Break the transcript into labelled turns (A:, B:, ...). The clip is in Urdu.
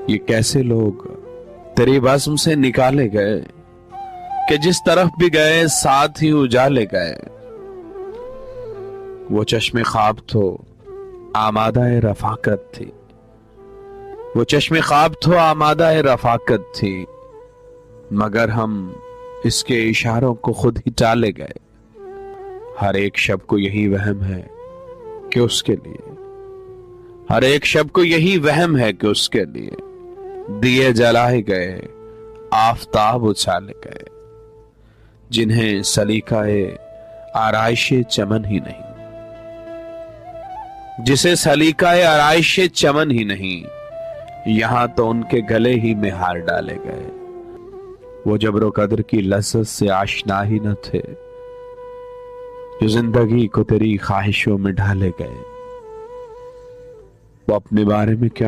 A: یہ کیسے لوگ تیری بزم سے نکالے گئے کہ جس طرف بھی گئے ساتھ ہی اجالے گئے۔ وہ چشم خواب تو آمادہ رفاقت تھی، وہ چشم خواب تو آمادہ رفاقت تھی، مگر ہم اس کے اشاروں کو خود ہی ٹالے گئے۔ ہر ایک شب کو یہی وہم ہے کہ اس کے لیے، ہر ایک شب کو یہی وہم ہے کہ اس کے لیے دیے جلائے گئے، آفتاب اچھالے گئے، جنہیں سلیقہ آرائش چمن ہی نہیں، جسے سلیقہ آرائش چمن ہی نہیں، یہاں تو ان کے گلے ہی میں ہار ڈالے گئے۔ وہ جبر و قدر کی لذت سے آشنا ہی نہ تھے، جو زندگی کو تیری خواہشوں میں ڈھالے گئے۔ وہ اپنے بارے میں کیا